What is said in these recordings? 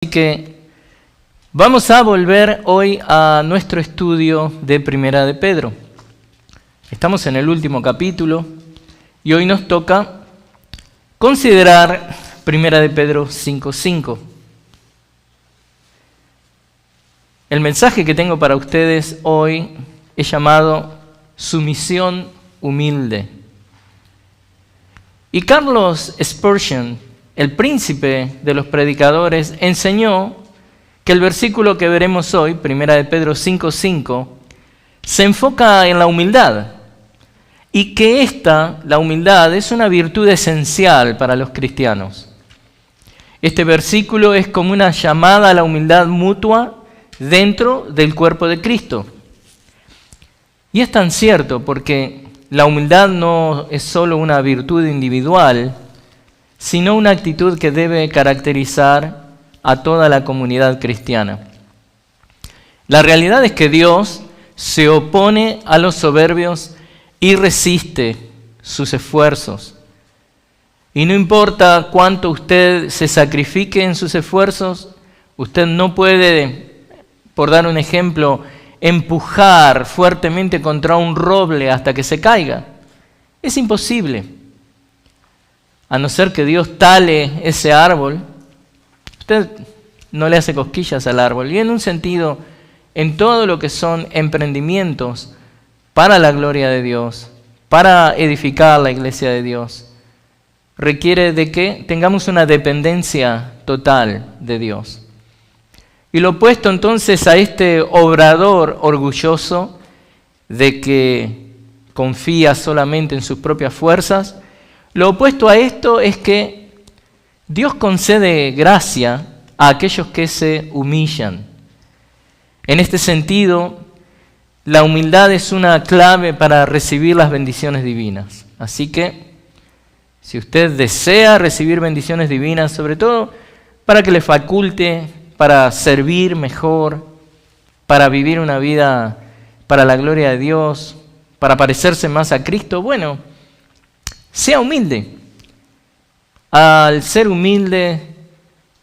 Así que vamos a volver hoy a nuestro estudio de Primera de Pedro. Estamos en el último capítulo y hoy nos toca considerar Primera de Pedro 5:5. El mensaje que tengo para ustedes hoy es llamado Sumisión humilde. Y Carlos Spurgeon, el príncipe de los predicadores, enseñó que el versículo que veremos hoy, Primera de Pedro 5:5, se enfoca en la humildad y que la humildad, es una virtud esencial para los cristianos. Este versículo es como una llamada a la humildad mutua dentro del cuerpo de Cristo. Y es tan cierto porque la humildad no es solo una virtud individual, sino una actitud que debe caracterizar a toda la comunidad cristiana. La realidad es que Dios se opone a los soberbios y resiste sus esfuerzos. Y no importa cuánto usted se sacrifique en sus esfuerzos, usted no puede, por dar un ejemplo, empujar fuertemente contra un roble hasta que se caiga. Es imposible. A no ser que Dios tale ese árbol, usted no le hace cosquillas al árbol. Y en un sentido, en todo lo que son emprendimientos para la gloria de Dios, para edificar la iglesia de Dios, requiere de que tengamos una dependencia total de Dios. Y lo opuesto entonces a este obrador orgulloso de que confía solamente en sus propias fuerzas, lo opuesto a esto es que Dios concede gracia a aquellos que se humillan. En este sentido, la humildad es una clave para recibir las bendiciones divinas. Así que, si usted desea recibir bendiciones divinas, sobre todo para que le faculte, para servir mejor, para vivir una vida para la gloria de Dios, para parecerse más a Cristo, bueno, sea humilde. Al ser humilde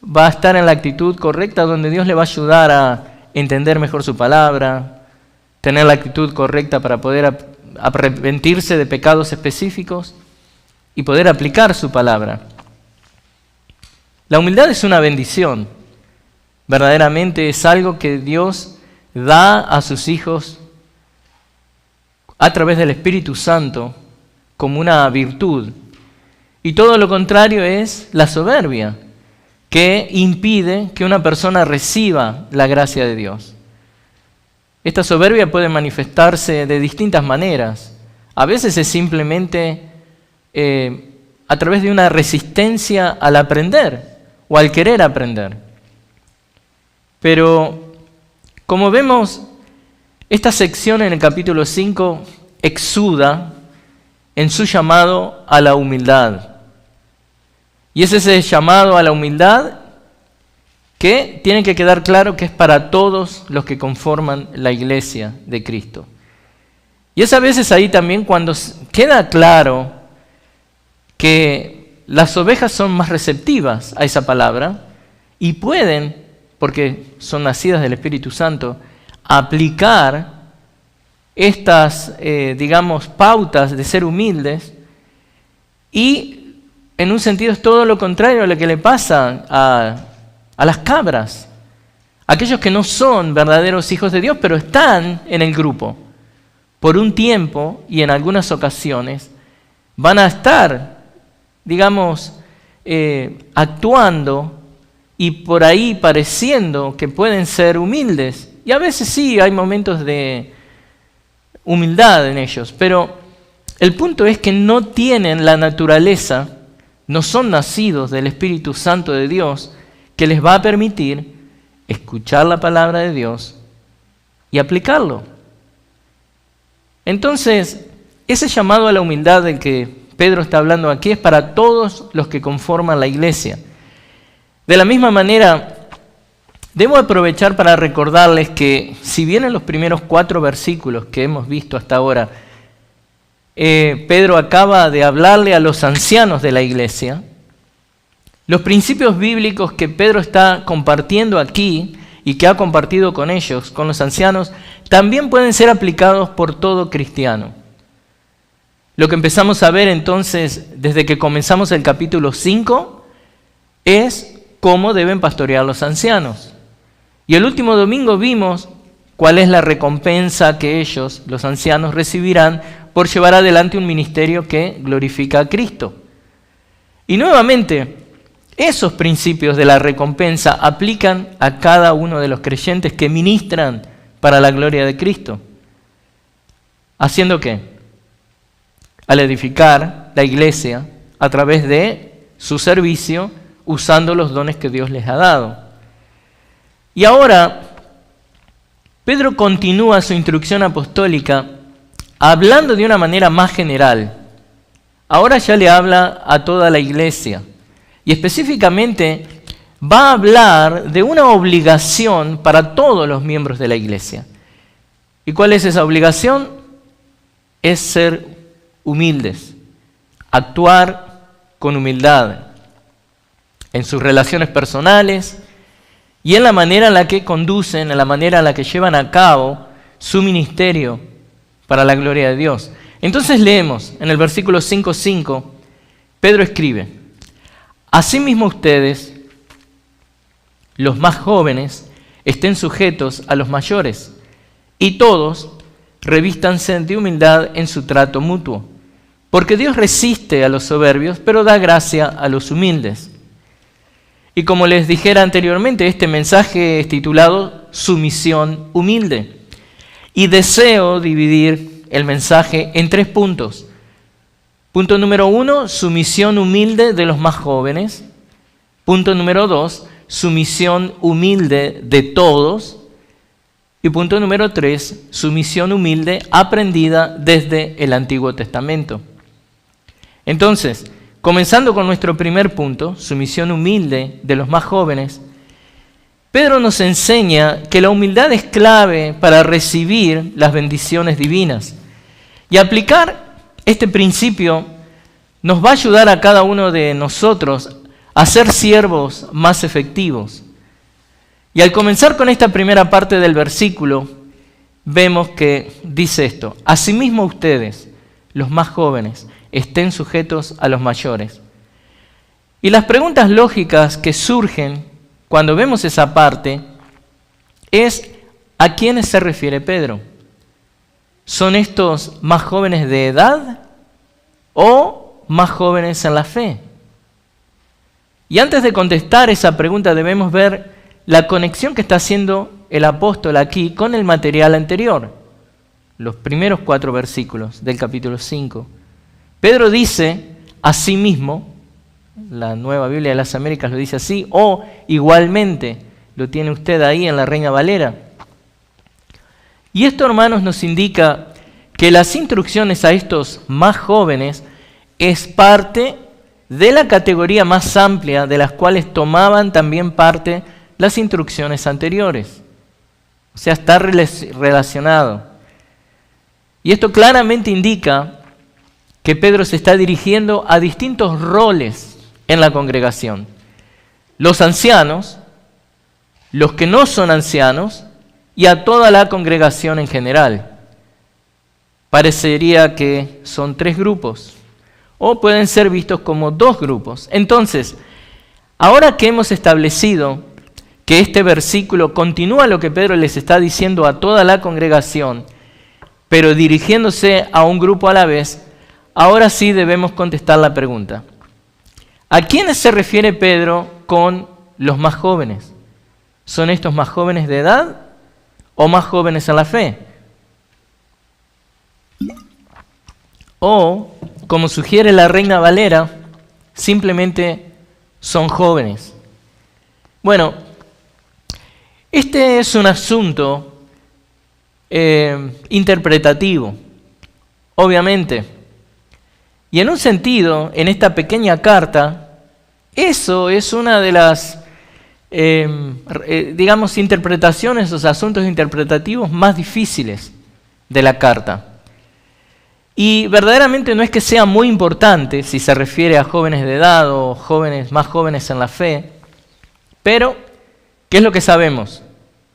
va a estar en la actitud correcta donde Dios le va a ayudar a entender mejor su palabra, tener la actitud correcta para poder arrepentirse de pecados específicos y poder aplicar su palabra. La humildad es una bendición. Verdaderamente es algo que Dios da a sus hijos a través del Espíritu Santo como una virtud. Y todo lo contrario es la soberbia, que impide que una persona reciba la gracia de Dios. Esta soberbia puede manifestarse de distintas maneras. A veces es simplemente a través de una resistencia al aprender o al querer aprender. Pero, como vemos, esta sección en el capítulo 5 exuda en su llamado a la humildad. Y es ese llamado a la humildad que tiene que quedar claro que es para todos los que conforman la iglesia de Cristo. Y es a veces ahí también cuando queda claro que las ovejas son más receptivas a esa palabra y pueden, porque son nacidas del Espíritu Santo, aplicar estas, pautas de ser humildes, y en un sentido es todo lo contrario a lo que le pasa a las cabras, aquellos que no son verdaderos hijos de Dios, pero están en el grupo. Por un tiempo y en algunas ocasiones van a estar, actuando y por ahí pareciendo que pueden ser humildes. Y a veces sí, hay momentos de humildad en ellos, pero el punto es que no tienen la naturaleza, no son nacidos del Espíritu Santo de Dios, que les va a permitir escuchar la palabra de Dios y aplicarlo. Entonces, ese llamado a la humildad del que Pedro está hablando aquí es para todos los que conforman la iglesia. De la misma manera, debo aprovechar para recordarles que, si bien en los primeros 4 versículos que hemos visto hasta ahora, Pedro acaba de hablarle a los ancianos de la iglesia, Los principios bíblicos que Pedro está compartiendo aquí y que ha compartido con ellos, con los ancianos, también pueden ser aplicados por todo cristiano. Lo que empezamos a ver entonces, desde que comenzamos el capítulo 5, es cómo deben pastorear los ancianos. Y el último domingo vimos cuál es la recompensa que ellos, los ancianos, recibirán por llevar adelante un ministerio que glorifica a Cristo. Y nuevamente, esos principios de la recompensa aplican a cada uno de los creyentes que ministran para la gloria de Cristo. ¿Haciendo qué? Al edificar la iglesia a través de su servicio, usando los dones que Dios les ha dado. Y ahora, Pedro continúa su instrucción apostólica hablando de una manera más general. Ahora ya le habla a toda la iglesia. Y específicamente va a hablar de una obligación para todos los miembros de la iglesia. ¿Y cuál es esa obligación? Es ser humildes, actuar con humildad en sus relaciones personales y en la manera en la que conducen, en la manera en la que llevan a cabo su ministerio para la gloria de Dios. Entonces leemos en el versículo 5:5, Pedro escribe: asimismo ustedes, los más jóvenes, estén sujetos a los mayores, y todos revístanse de humildad en su trato mutuo, porque Dios resiste a los soberbios, pero da gracia a los humildes. Y como les dijera anteriormente, este mensaje es titulado Sumisión humilde. Y deseo dividir el mensaje en 3 puntos. Punto número 1, sumisión humilde de los más jóvenes. Punto número 2, sumisión humilde de todos. Y punto número 3, sumisión humilde aprendida desde el Antiguo Testamento. Entonces, comenzando con nuestro primer punto, sumisión humilde de los más jóvenes, Pedro nos enseña que la humildad es clave para recibir las bendiciones divinas. Y aplicar este principio nos va a ayudar a cada uno de nosotros a ser siervos más efectivos. Y al comenzar con esta primera parte del versículo, vemos que dice esto: asimismo ustedes, los más jóvenes, estén sujetos a los mayores. Y las preguntas lógicas que surgen cuando vemos esa parte es: ¿a quiénes se refiere Pedro? ¿Son estos más jóvenes de edad o más jóvenes en la fe? Y antes de contestar esa pregunta debemos ver la conexión que está haciendo el apóstol aquí con el material anterior, los primeros 4 versículos del capítulo 5. Pedro dice, asimismo, la Nueva Biblia de las Américas lo dice así, o igualmente, lo tiene usted ahí en la Reina Valera. Y esto, hermanos, nos indica que las instrucciones a estos más jóvenes es parte de la categoría más amplia de las cuales tomaban también parte las instrucciones anteriores. O sea, está relacionado. Y esto claramente indica que Pedro se está dirigiendo a distintos roles en la congregación. Los ancianos, los que no son ancianos y a toda la congregación en general. Parecería que son 3 grupos o pueden ser vistos como 2 grupos. Entonces, ahora que hemos establecido que este versículo continúa lo que Pedro les está diciendo a toda la congregación, pero dirigiéndose a un grupo a la vez, ahora sí debemos contestar la pregunta: ¿a quiénes se refiere Pedro con los más jóvenes? ¿Son estos más jóvenes de edad o más jóvenes en la fe? O, como sugiere la Reina Valera, simplemente son jóvenes. Bueno, este es un asunto interpretativo, obviamente. Y en un sentido, en esta pequeña carta, eso es una de las, interpretaciones, los asuntos interpretativos más difíciles de la carta. Y verdaderamente no es que sea muy importante si se refiere a jóvenes de edad o jóvenes más jóvenes en la fe, pero ¿qué es lo que sabemos?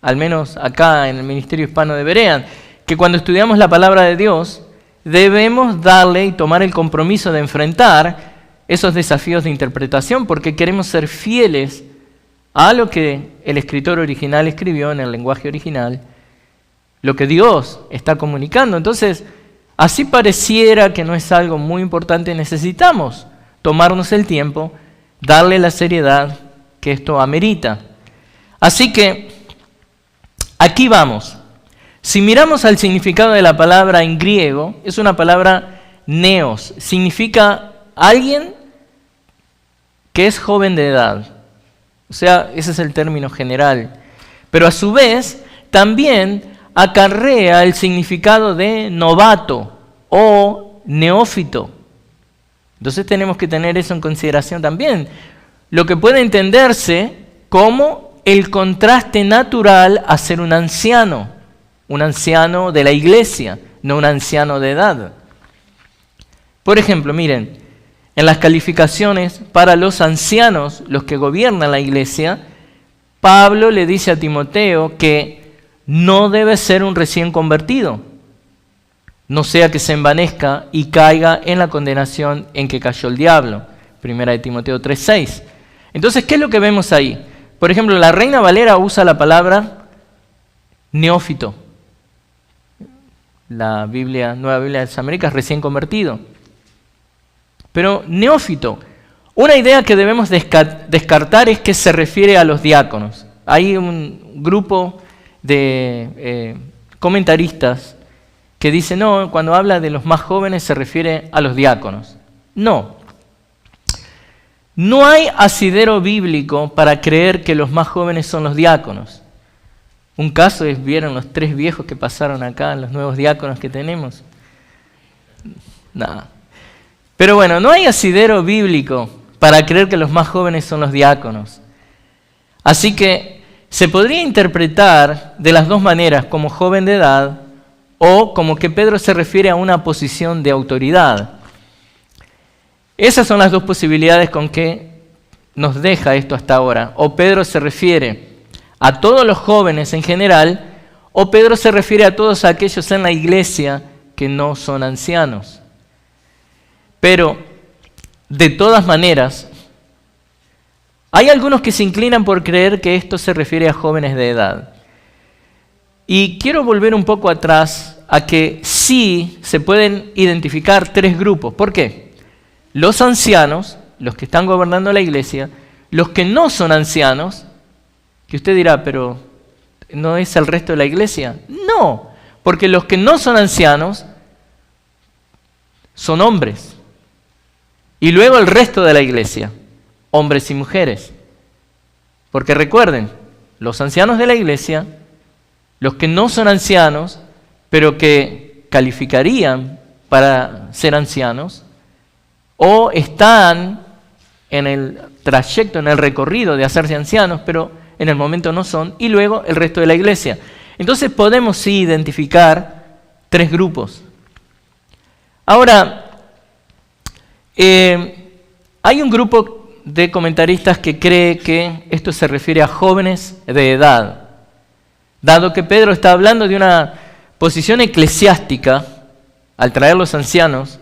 Al menos acá en el Ministerio Hispano de Berean, que cuando estudiamos la palabra de Dios, debemos darle y tomar el compromiso de enfrentar esos desafíos de interpretación porque queremos ser fieles a lo que el escritor original escribió en el lenguaje original, lo que Dios está comunicando. Entonces, así pareciera que no es algo muy importante, necesitamos tomarnos el tiempo, darle la seriedad que esto amerita. Así que, aquí vamos. Si miramos al significado de la palabra en griego, es una palabra neos, significa alguien que es joven de edad. O sea, ese es el término general. Pero a su vez, también acarrea el significado de novato o neófito. Entonces tenemos que tener eso en consideración también. Lo que puede entenderse como el contraste natural a ser un anciano de la iglesia, no un anciano de edad. Por ejemplo, miren, en las calificaciones para los ancianos, los que gobiernan la iglesia, Pablo le dice a Timoteo que no debe ser un recién convertido, no sea que se envanezca y caiga en la condenación en que cayó el diablo. Primera de Timoteo 3:6. Entonces, ¿qué es lo que vemos ahí? Por ejemplo, la Reina Valera usa la palabra neófito. La Nueva Biblia de las Américas, recién convertido. Pero neófito, una idea que debemos descartar es que se refiere a los diáconos. Hay un grupo de comentaristas que dicen, no, cuando habla de los más jóvenes se refiere a los diáconos. No. No hay asidero bíblico para creer que los más jóvenes son los diáconos. Un caso es, ¿vieron los 3 viejos que pasaron acá, los nuevos diáconos que tenemos? Nada. Pero bueno, no hay asidero bíblico para creer que los más jóvenes son los diáconos. Así que se podría interpretar de las dos maneras, como joven de edad o como que Pedro se refiere a una posición de autoridad. Esas son las dos posibilidades con que nos deja esto hasta ahora. O Pedro se refiere a todos los jóvenes en general, o Pedro se refiere a todos aquellos en la iglesia que no son ancianos. Pero, de todas maneras, hay algunos que se inclinan por creer que esto se refiere a jóvenes de edad. Y quiero volver un poco atrás a que sí se pueden identificar 3 grupos. ¿Por qué? Los ancianos, los que están gobernando la iglesia, los que no son ancianos, que usted dirá, pero ¿no es el resto de la iglesia? No, porque los que no son ancianos son hombres. Y luego el resto de la iglesia, hombres y mujeres. Porque recuerden, los ancianos de la iglesia, los que no son ancianos, pero que calificarían para ser ancianos, o están en el trayecto, en el recorrido de hacerse ancianos, pero en el momento no son, y luego el resto de la iglesia. Entonces podemos sí identificar 3 grupos. Ahora, hay un grupo de comentaristas que cree que esto se refiere a jóvenes de edad, dado que Pedro está hablando de una posición eclesiástica al traer los ancianos.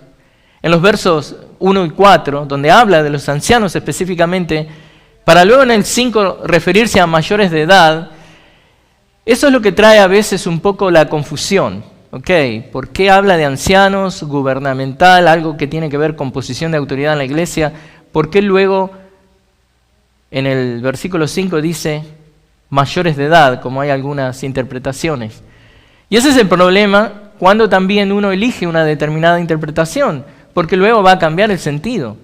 En los versos 1 y 4, donde habla de los ancianos específicamente, para luego en el 5 referirse a mayores de edad, eso es lo que trae a veces un poco la confusión. ¿Por qué habla de ancianos, gubernamental, algo que tiene que ver con posición de autoridad en la iglesia? ¿Por qué luego en el versículo 5 dice mayores de edad, como hay algunas interpretaciones? Y ese es el problema cuando también uno elige una determinada interpretación, porque luego va a cambiar el sentido.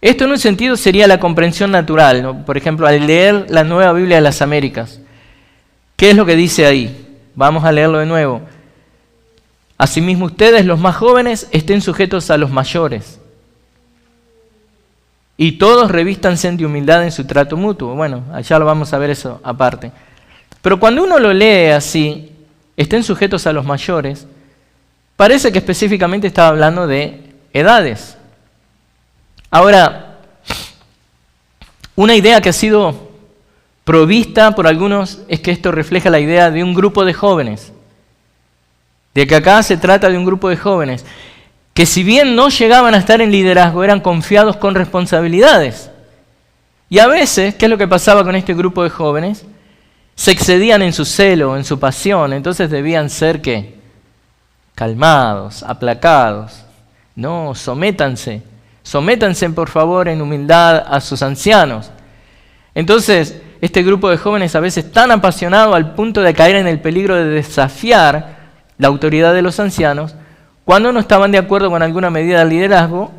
Esto en un sentido sería la comprensión natural, ¿no? Por ejemplo, al leer la Nueva Biblia de las Américas, ¿qué es lo que dice ahí? Vamos a leerlo de nuevo. Asimismo ustedes, los más jóvenes, estén sujetos a los mayores. Y todos revístanse de humildad en su trato mutuo. Bueno, allá lo vamos a ver eso aparte. Pero cuando uno lo lee así, estén sujetos a los mayores, parece que específicamente estaba hablando de edades. Ahora, una idea que ha sido provista por algunos es que esto refleja la idea de un grupo de jóvenes, de que acá se trata de un grupo de jóvenes, que si bien no llegaban a estar en liderazgo, eran confiados con responsabilidades. Y a veces, ¿qué es lo que pasaba con este grupo de jóvenes? Se excedían en su celo, en su pasión, entonces debían ser, ¿qué? Calmados, aplacados. No, sométanse por favor en humildad a sus ancianos. Entonces, este grupo de jóvenes a veces tan apasionado al punto de caer en el peligro de desafiar la autoridad de los ancianos, cuando no estaban de acuerdo con alguna medida de liderazgo,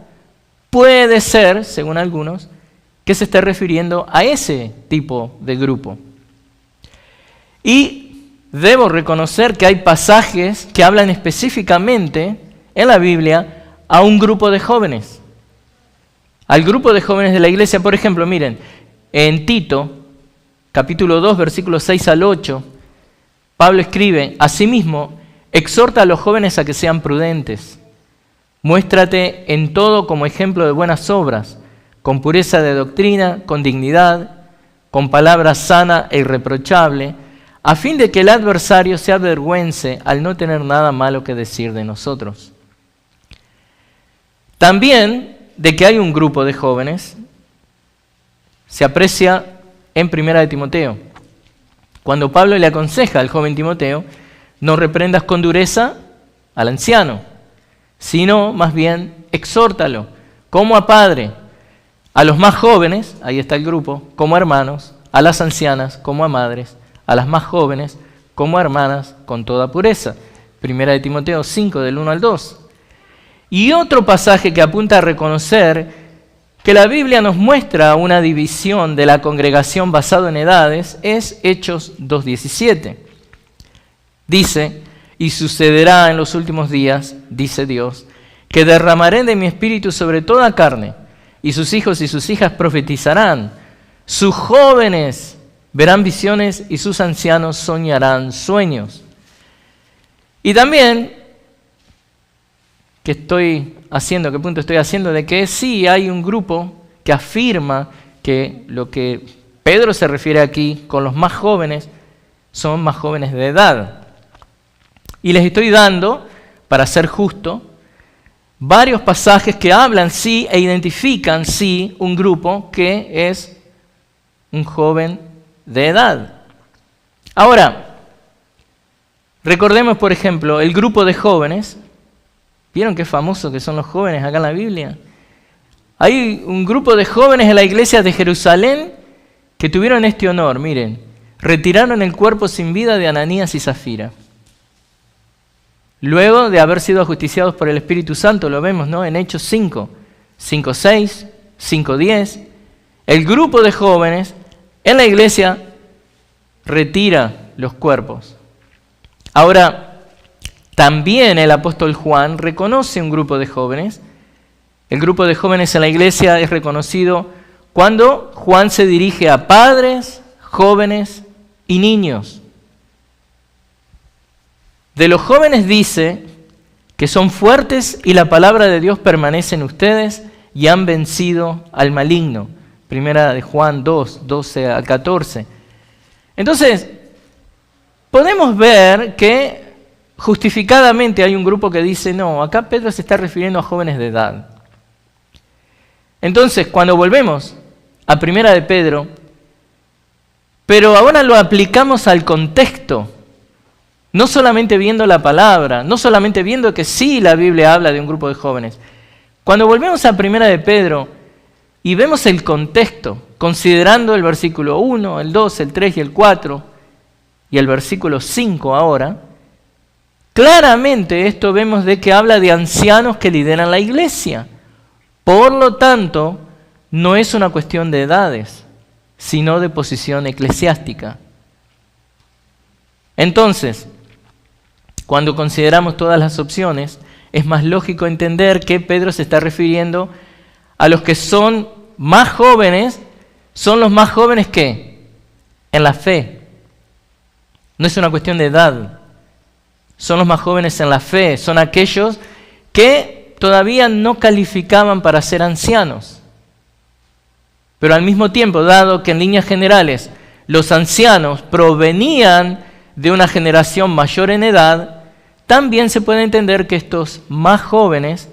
puede ser, según algunos, que se esté refiriendo a ese tipo de grupo. Y debo reconocer que hay pasajes que hablan específicamente en la Biblia a un grupo de jóvenes. Al grupo de jóvenes de la iglesia, por ejemplo, miren, en Tito, capítulo 2, versículos 6 al 8, Pablo escribe: asimismo, exhorta a los jóvenes a que sean prudentes. Muéstrate en todo como ejemplo de buenas obras, con pureza de doctrina, con dignidad, con palabra sana e irreprochable, a fin de que el adversario se avergüence al no tener nada malo que decir de nosotros. También de que hay un grupo de jóvenes se aprecia en 1 de Timoteo, cuando Pablo le aconseja al joven Timoteo: no reprendas con dureza al anciano, sino más bien exhórtalo como a padre, a los más jóvenes, ahí está el grupo, como a hermanos, a las ancianas como a madres, a las más jóvenes como a hermanas con toda pureza. 1 de Timoteo 5, del 1 al 2. Y otro pasaje que apunta a reconocer que la Biblia nos muestra una división de la congregación basado en edades es Hechos 2:17. Dice: y sucederá en los últimos días, dice Dios, que derramaré de mi espíritu sobre toda carne, y sus hijos y sus hijas profetizarán, sus jóvenes verán visiones y sus ancianos soñarán sueños. Y también, ¿qué punto estoy haciendo? De que sí hay un grupo que afirma que lo que Pedro se refiere aquí con los más jóvenes son más jóvenes de edad. Y les estoy dando, para ser justo, varios pasajes que hablan sí e identifican sí un grupo que es un joven de edad. Ahora, recordemos, por ejemplo, el grupo de jóvenes. ¿Vieron qué famosos que son los jóvenes acá en la Biblia? Hay un grupo de jóvenes en la iglesia de Jerusalén que tuvieron este honor. Miren, retiraron el cuerpo sin vida de Ananías y Zafira. Luego de haber sido ajusticiados por el Espíritu Santo, lo vemos, ¿no? En Hechos 5, 5:6, 5:10, el grupo de jóvenes en la iglesia retira los cuerpos. Ahora, también el apóstol Juan reconoce un grupo de jóvenes. El grupo de jóvenes en la iglesia es reconocido cuando Juan se dirige a padres, jóvenes y niños. De los jóvenes dice que son fuertes y la palabra de Dios permanece en ustedes y han vencido al maligno. Primera de Juan 2, 12 al 14. Entonces, podemos ver que justificadamente hay un grupo que dice: no, acá Pedro se está refiriendo a jóvenes de edad. Entonces, cuando volvemos a 1 de Pedro, pero ahora lo aplicamos al contexto, no solamente viendo la palabra, no solamente viendo que sí la Biblia habla de un grupo de jóvenes. Cuando volvemos a 1 de Pedro y vemos el contexto, considerando el versículo 1, el 2, el 3 y el 4, y el versículo 5 ahora, claramente esto vemos de que habla de ancianos que lideran la iglesia. Por lo tanto, no es una cuestión de edades, sino de posición eclesiástica. Entonces, cuando consideramos todas las opciones, es más lógico entender que Pedro se está refiriendo a los que son más jóvenes. Son los más jóvenes que en la fe. No es una cuestión de edad. son los más jóvenes en la fe, son aquellos que todavía no calificaban para ser ancianos. Pero al mismo tiempo, dado que en líneas generales los ancianos provenían de una generación mayor en edad, también se puede entender que estos más jóvenes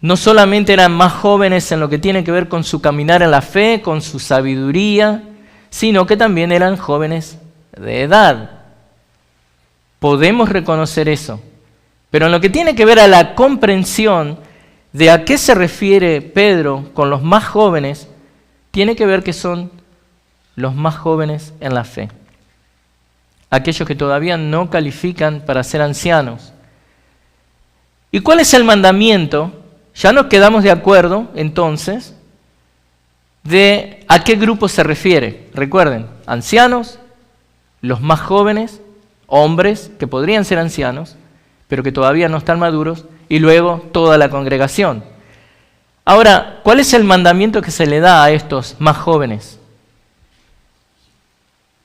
no solamente eran más jóvenes en lo que tiene que ver con su caminar en la fe, con su sabiduría, sino que también eran jóvenes de edad. Podemos reconocer eso. Pero en lo que tiene que ver a la comprensión de a qué se refiere Pedro con los más jóvenes, tiene que ver que son los más jóvenes en la fe. Aquellos que todavía no califican para ser ancianos. ¿Y cuál es el mandamiento? Ya nos quedamos de acuerdo, entonces, de a qué grupo se refiere. Recuerden, ancianos, los más jóvenes, hombres que podrían ser ancianos, pero que todavía no están maduros, y luego toda la congregación. Ahora, ¿cuál es el mandamiento que se le da a estos más jóvenes?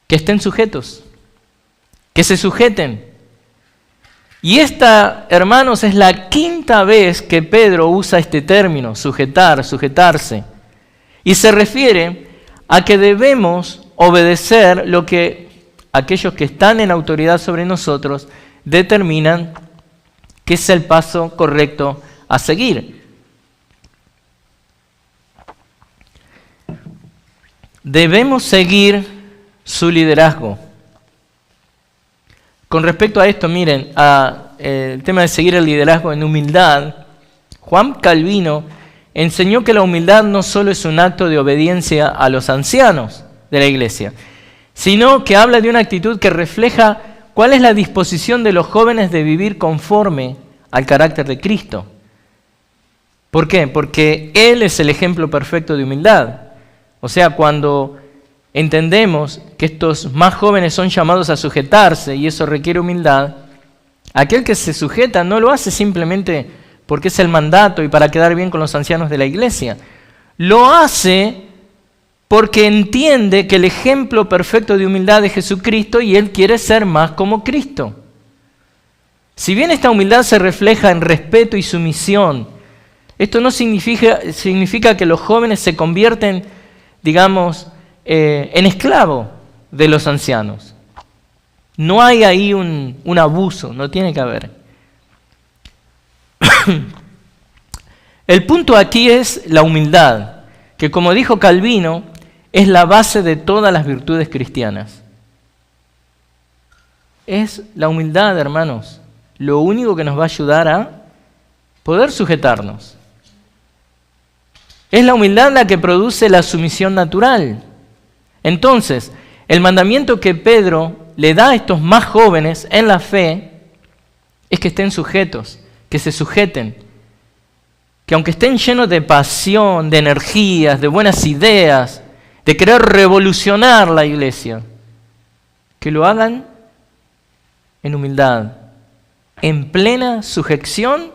Que estén sujetos, que se sujeten. Y esta, hermanos, es la quinta vez que Pedro usa este término, sujetar, sujetarse. Y se refiere a que debemos obedecer lo que aquellos que están en autoridad sobre nosotros determinan que es el paso correcto a seguir. Debemos seguir su liderazgo. Con respecto a esto, miren, el tema de seguir el liderazgo en humildad, Juan Calvino enseñó que la humildad no solo es un acto de obediencia a los ancianos de la iglesia, sino que habla de una actitud que refleja cuál es la disposición de los jóvenes de vivir conforme al carácter de Cristo. ¿Por qué? Porque Él es el ejemplo perfecto de humildad. O sea, cuando entendemos que estos más jóvenes son llamados a sujetarse y eso requiere humildad, aquel que se sujeta no lo hace simplemente porque es el mandato y para quedar bien con los ancianos de la iglesia. Lo hace porque entiende que el ejemplo perfecto de humildad es Jesucristo y él quiere ser más como Cristo. Si bien esta humildad se refleja en respeto y sumisión, esto no significa que los jóvenes se convierten, digamos, en esclavo de los ancianos. No hay ahí un abuso, no tiene que haber. El punto aquí es la humildad, que como dijo Calvino, es la base de todas las virtudes cristianas. Es la humildad, hermanos, lo único que nos va a ayudar a poder sujetarnos. Es la humildad la que produce la sumisión natural. Entonces, el mandamiento que Pedro le da a estos más jóvenes en la fe es que estén sujetos, que se sujeten, que aunque estén llenos de pasión, de energías, de buenas ideas, de querer revolucionar la iglesia, que lo hagan en humildad, en plena sujeción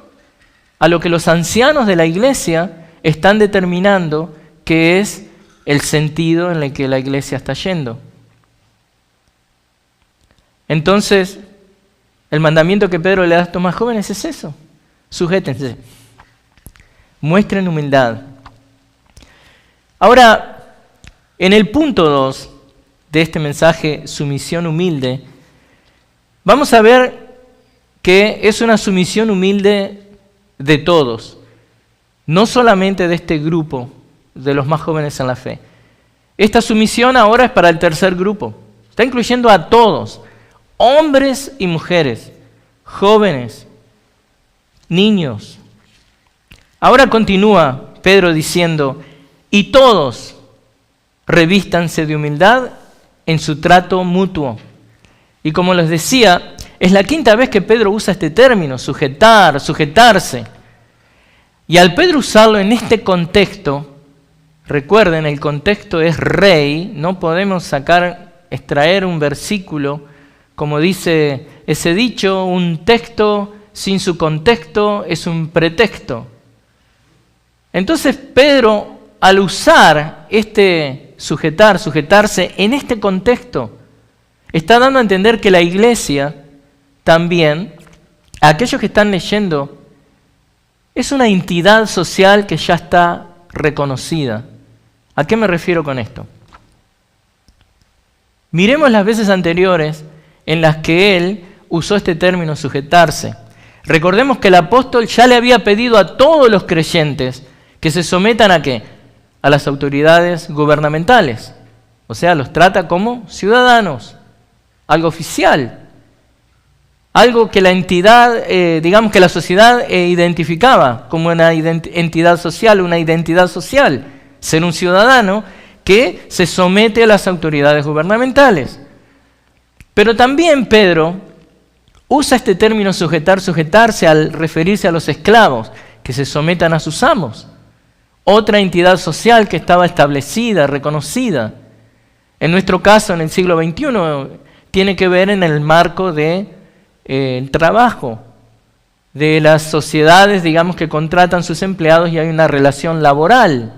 a lo que los ancianos de la iglesia están determinando que es el sentido en el que la iglesia está yendo. Entonces, el mandamiento que Pedro le da a estos más jóvenes es eso. Sujétense. Muestren humildad. Ahora, en el punto 2 de este mensaje, sumisión humilde, vamos a ver que es una sumisión humilde de todos, no solamente de este grupo de los más jóvenes en la fe. Esta sumisión ahora es para el tercer grupo. Está incluyendo a todos, hombres y mujeres, jóvenes, niños. Ahora continúa Pedro diciendo, y todos revístanse de humildad en su trato mutuo. Y como les decía, es la quinta vez que Pedro usa este término, sujetar, sujetarse. Y al Pedro usarlo en este contexto, recuerden, el contexto es rey, no podemos extraer un versículo, como dice ese dicho, un texto sin su contexto es un pretexto. Entonces Pedro, al usar este sujetarse en este contexto, está dando a entender que la iglesia también a aquellos que están leyendo, es una entidad social que ya está reconocida. ¿A qué me refiero con esto? Miremos las veces anteriores en las que él usó este término sujetarse. Recordemos que el apóstol ya le había pedido a todos los creyentes que se sometan ¿a qué? A las autoridades gubernamentales. O sea, los trata como ciudadanos, algo oficial, algo que la entidad, digamos que la sociedad identificaba como una entidad social, ser un ciudadano que se somete a las autoridades gubernamentales. Pero también Pedro usa este término sujetarse al referirse a los esclavos que se sometan a sus amos. Otra entidad social que estaba establecida, reconocida. En nuestro caso, en el siglo XXI, tiene que ver en el marco de el trabajo, de las sociedades, digamos, que contratan sus empleados y hay una relación laboral.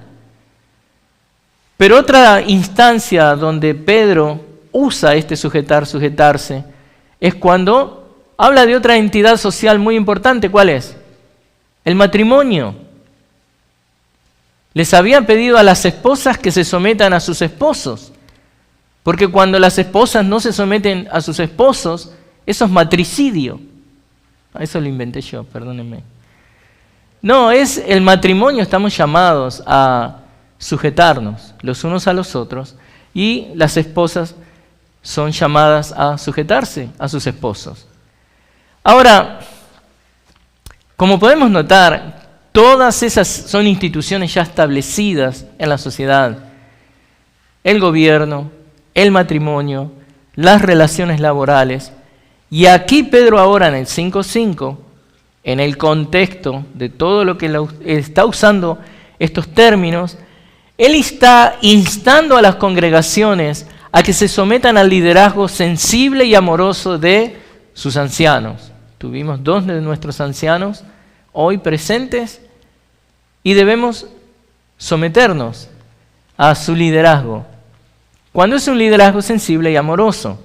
Pero otra instancia donde Pedro usa este sujetarse, es cuando habla de otra entidad social muy importante. ¿Cuál es? El matrimonio. Les habían pedido a las esposas que se sometan a sus esposos, porque cuando las esposas no se someten a sus esposos, eso es matricidio. Eso lo inventé yo, perdónenme. No, es el matrimonio, estamos llamados a sujetarnos los unos a los otros y las esposas son llamadas a sujetarse a sus esposos. Ahora, como podemos notar, todas esas son instituciones ya establecidas en la sociedad. El gobierno, el matrimonio, las relaciones laborales. Y aquí Pedro ahora en el 5.5, en el contexto de todo lo que está usando estos términos, él está instando a las congregaciones a que se sometan al liderazgo sensible y amoroso de sus ancianos. Tuvimos 2 de nuestros ancianos hoy presentes y debemos someternos a su liderazgo, cuando es un liderazgo sensible y amoroso.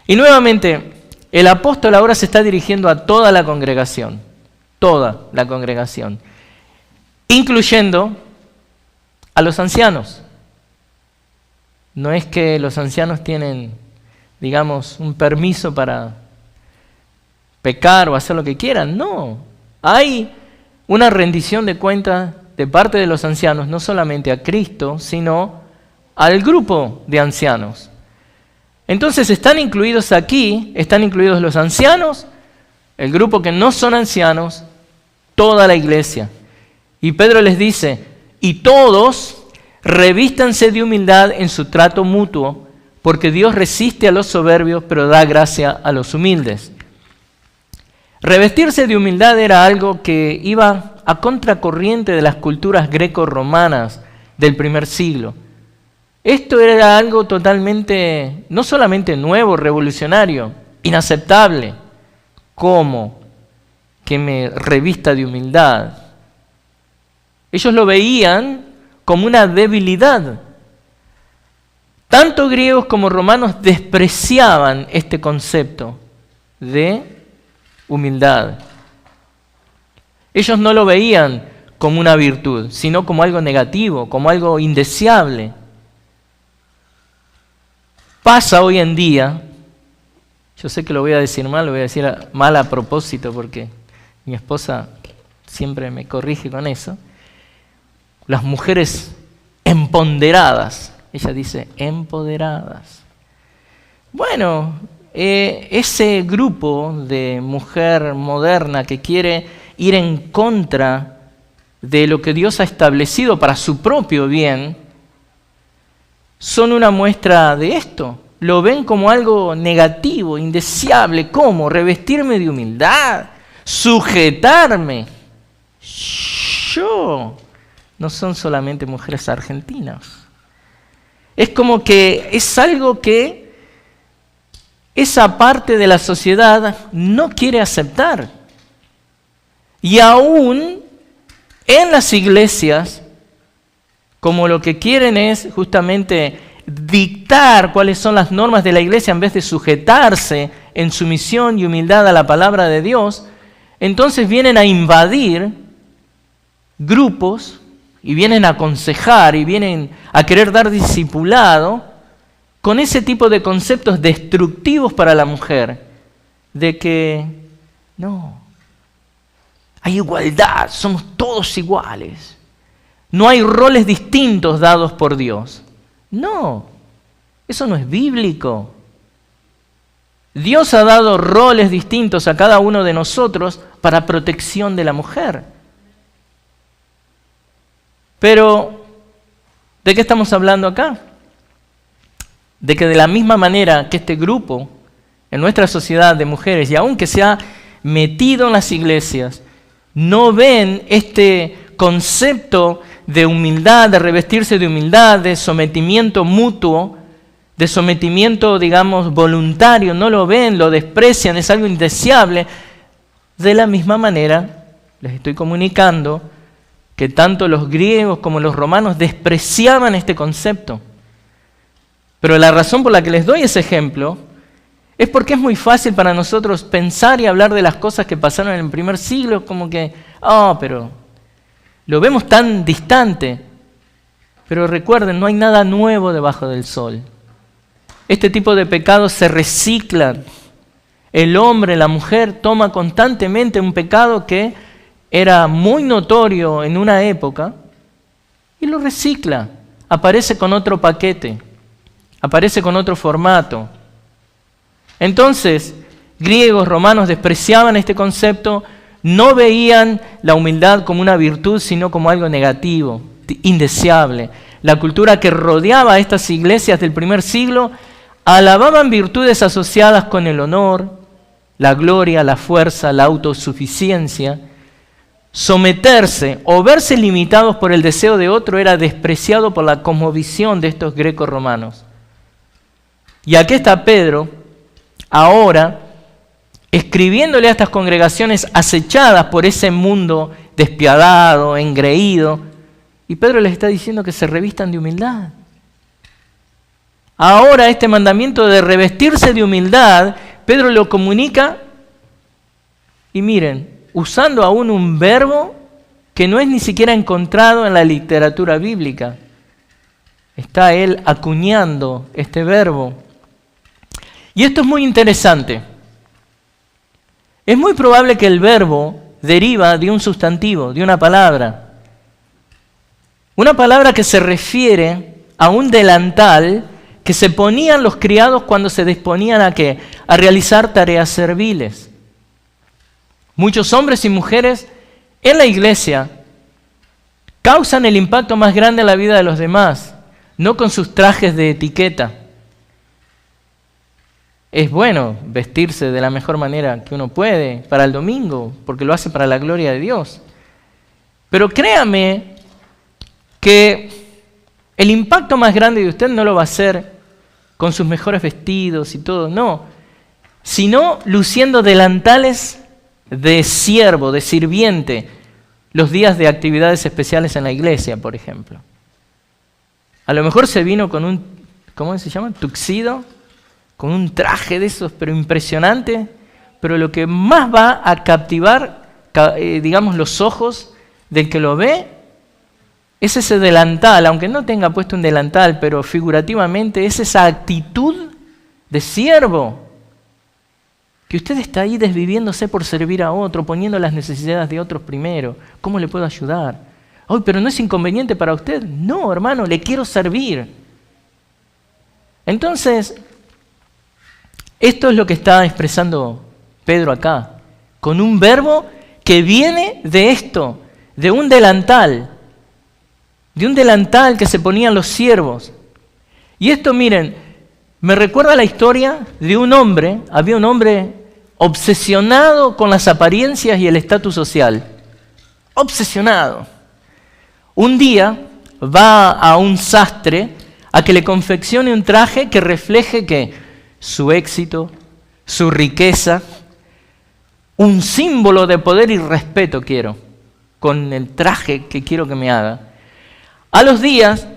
Y nuevamente, el apóstol ahora se está dirigiendo a toda la congregación, incluyendo a los ancianos. No es que los ancianos tienen, digamos, un permiso para pecar o hacer lo que quieran. No, hay una rendición de cuentas de parte de los ancianos, no solamente a Cristo, sino al grupo de ancianos. Entonces están incluidos aquí, están incluidos los ancianos, el grupo que no son ancianos, toda la iglesia. Y Pedro les dice, y todos revístanse de humildad en su trato mutuo, porque Dios resiste a los soberbios, pero da gracia a los humildes. Revestirse de humildad era algo que iba a contracorriente de las culturas greco-romanas del primer siglo. Esto era algo totalmente, no solamente nuevo, revolucionario, inaceptable. ¿Cómo que me revista de humildad? Ellos lo veían como una debilidad. Tanto griegos como romanos despreciaban este concepto de humildad. Ellos no lo veían como una virtud, sino como algo negativo, como algo indeseable. Pasa hoy en día, yo sé que lo voy a decir mal, lo voy a decir mal a propósito porque mi esposa siempre me corrige con eso. Las mujeres empoderadas, ella dice empoderadas. Bueno, ese grupo de mujer moderna que quiere ir en contra de lo que Dios ha establecido para su propio bien, son una muestra de esto. Lo ven como algo negativo, indeseable. ¿Cómo? Revestirme de humildad, sujetarme. Yo. No son solamente mujeres argentinas. Es como que es algo que esa parte de la sociedad no quiere aceptar. Y aún en las iglesias, como lo que quieren es justamente dictar cuáles son las normas de la iglesia en vez de sujetarse en sumisión y humildad a la palabra de Dios, entonces vienen a invadir grupos y vienen a aconsejar y vienen a querer dar discipulado con ese tipo de conceptos destructivos para la mujer, de que no, hay igualdad, somos todos iguales, no hay roles distintos dados por Dios. No, eso no es bíblico. Dios ha dado roles distintos a cada uno de nosotros para protección de la mujer. Pero, ¿de qué estamos hablando acá? De que de la misma manera que este grupo en nuestra sociedad de mujeres, y aunque se ha metido en las iglesias, no ven este concepto de humildad, de revestirse de humildad, de sometimiento mutuo, de sometimiento, digamos, voluntario, no lo ven, lo desprecian, es algo indeseable. De la misma manera, les estoy comunicando que tanto los griegos como los romanos despreciaban este concepto. Pero la razón por la que les doy ese ejemplo es porque es muy fácil para nosotros pensar y hablar de las cosas que pasaron en el primer siglo, como que, pero lo vemos tan distante. Pero recuerden, no hay nada nuevo debajo del sol. Este tipo de pecados se reciclan. El hombre, la mujer, toma constantemente un pecado que era muy notorio en una época y lo recicla. Aparece con otro paquete, aparece con otro formato. Entonces, griegos, romanos despreciaban este concepto, no veían la humildad como una virtud, sino como algo negativo, indeseable. La cultura que rodeaba a estas iglesias del primer siglo alababan virtudes asociadas con el honor, la gloria, la fuerza, la autosuficiencia. Someterse o verse limitados por el deseo de otro era despreciado por la cosmovisión de estos greco-romanos. Y aquí está Pedro, ahora, escribiéndole a estas congregaciones acechadas por ese mundo despiadado, engreído, y Pedro les está diciendo que se revistan de humildad. Ahora este mandamiento de revestirse de humildad, Pedro lo comunica, y miren, usando aún un verbo que no es ni siquiera encontrado en la literatura bíblica. Está él acuñando este verbo. Y esto es muy interesante. Es muy probable que el verbo deriva de un sustantivo, de una palabra. Una palabra que se refiere a un delantal que se ponían los criados cuando se disponían ¿a qué? A realizar tareas serviles. Muchos hombres y mujeres en la iglesia causan el impacto más grande en la vida de los demás, no con sus trajes de etiqueta. Es bueno vestirse de la mejor manera que uno puede para el domingo, porque lo hace para la gloria de Dios. Pero créame que el impacto más grande de usted no lo va a hacer con sus mejores vestidos y todo, no, sino luciendo delantales de siervo, de sirviente, los días de actividades especiales en la iglesia, por ejemplo. A lo mejor se vino con un, ¿cómo se llama? Tuxedo, con un traje de esos, pero impresionante, pero lo que más va a captivar, digamos, los ojos del que lo ve, es ese delantal, aunque no tenga puesto un delantal, pero figurativamente es esa actitud de siervo, que usted está ahí desviviéndose por servir a otro, poniendo las necesidades de otros primero. ¿Cómo le puedo ayudar? ¡Ay, pero no es inconveniente para usted! No, hermano, le quiero servir. Entonces, esto es lo que está expresando Pedro acá, con un verbo que viene de esto, de un delantal que se ponían los siervos. Y esto, miren, me recuerda la historia de un hombre, había un hombre obsesionado con las apariencias y el estatus social. Obsesionado. Un día va a un sastre a que le confeccione un traje que refleje que su éxito, su riqueza, un símbolo de poder y respeto quiero, con el traje que quiero que me haga. A los días,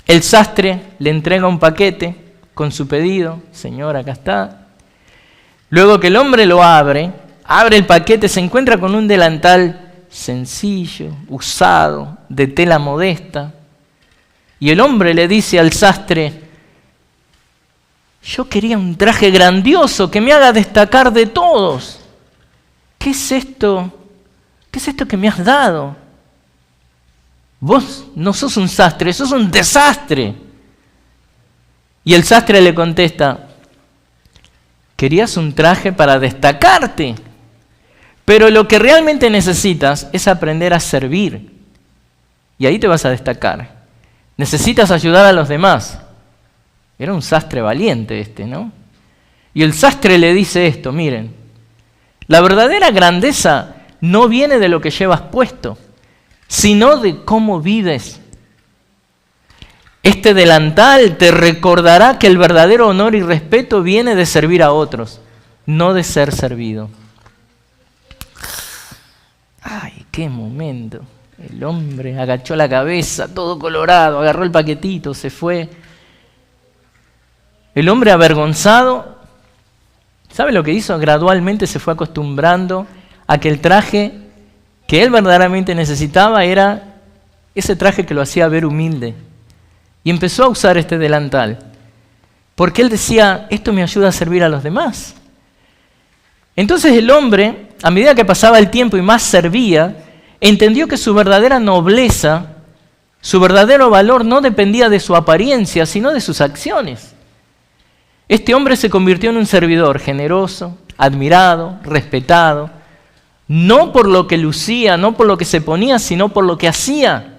el sastre le entrega un paquete con su pedido. Señor, acá está. Luego que el hombre lo abre el paquete, se encuentra con un delantal sencillo, usado, de tela modesta. Y el hombre le dice al sastre: yo quería un traje grandioso que me haga destacar de todos. ¿Qué es esto? ¿Qué es esto que me has dado? Vos no sos un sastre, sos un desastre. Y el sastre le contesta: querías un traje para destacarte, pero lo que realmente necesitas es aprender a servir. Y ahí te vas a destacar. Necesitas ayudar a los demás. Era un sastre valiente este, ¿no? Y el sastre le dice esto: miren, la verdadera grandeza no viene de lo que llevas puesto, sino de cómo vives. Este delantal te recordará que el verdadero honor y respeto viene de servir a otros, no de ser servido. ¡Ay, qué momento! El hombre agachó la cabeza, todo colorado, agarró el paquetito, se fue. El hombre avergonzado, ¿sabe lo que hizo? Gradualmente se fue acostumbrando a que el traje que él verdaderamente necesitaba era ese traje que lo hacía ver humilde. Y empezó a usar este delantal, porque él decía: esto me ayuda a servir a los demás. Entonces el hombre, a medida que pasaba el tiempo y más servía, entendió que su verdadera nobleza, su verdadero valor no dependía de su apariencia, sino de sus acciones. Este hombre se convirtió en un servidor generoso, admirado, respetado, no por lo que lucía, no por lo que se ponía, sino por lo que hacía.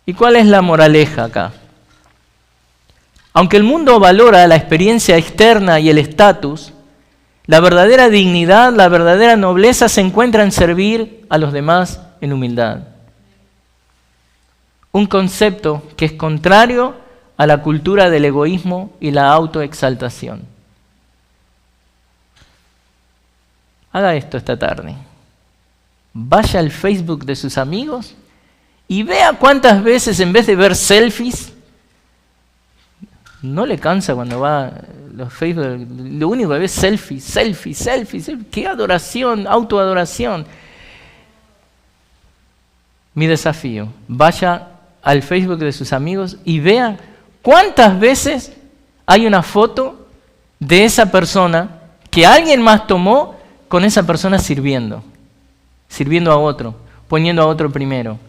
¿Y cuál es la moraleja acá? Aunque el mundo valora la experiencia externa y el estatus, la verdadera dignidad, la verdadera nobleza se encuentra en servir a los demás en humildad. Un concepto que es contrario a la cultura del egoísmo y la autoexaltación. Haga esto esta tarde. Vaya al Facebook de sus amigos y vea cuántas veces, en vez de ver selfies, no le cansa cuando va a los Facebook, lo único que ve es selfie. ¡Qué adoración, autoadoración! Mi desafío: vaya al Facebook de sus amigos y vea cuántas veces hay una foto de esa persona que alguien más tomó con esa persona sirviendo a otro, poniendo a otro primero.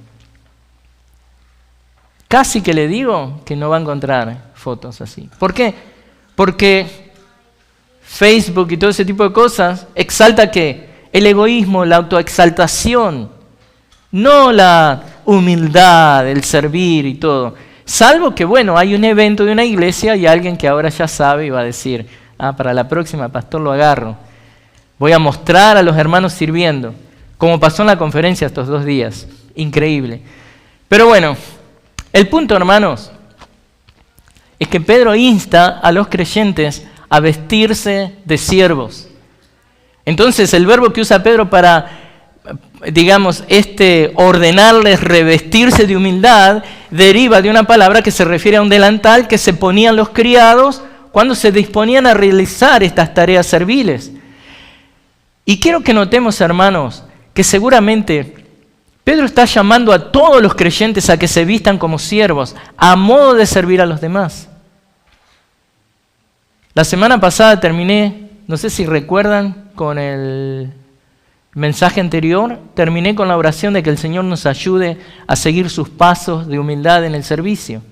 Casi que le digo que no va a encontrar fotos así. ¿Por qué? Porque Facebook y todo ese tipo de cosas exalta ¿qué? El egoísmo, la autoexaltación, no la humildad, el servir y todo. Salvo que, bueno, hay un evento de una iglesia y alguien que ahora ya sabe y va a decir: para la próxima, pastor, lo agarro. Voy a mostrar a los hermanos sirviendo, como pasó en la conferencia estos 2 días. Increíble. Pero bueno, el punto, hermanos, es que Pedro insta a los creyentes a vestirse de siervos. Entonces, el verbo que usa Pedro para, ordenarles revestirse de humildad, deriva de una palabra que se refiere a un delantal que se ponían los criados cuando se disponían a realizar estas tareas serviles. Y quiero que notemos, hermanos, que seguramente Pedro está llamando a todos los creyentes a que se vistan como siervos, a modo de servir a los demás. La semana pasada terminé, no sé si recuerdan, con el mensaje anterior, terminé con la oración de que el Señor nos ayude a seguir sus pasos de humildad en el servicio.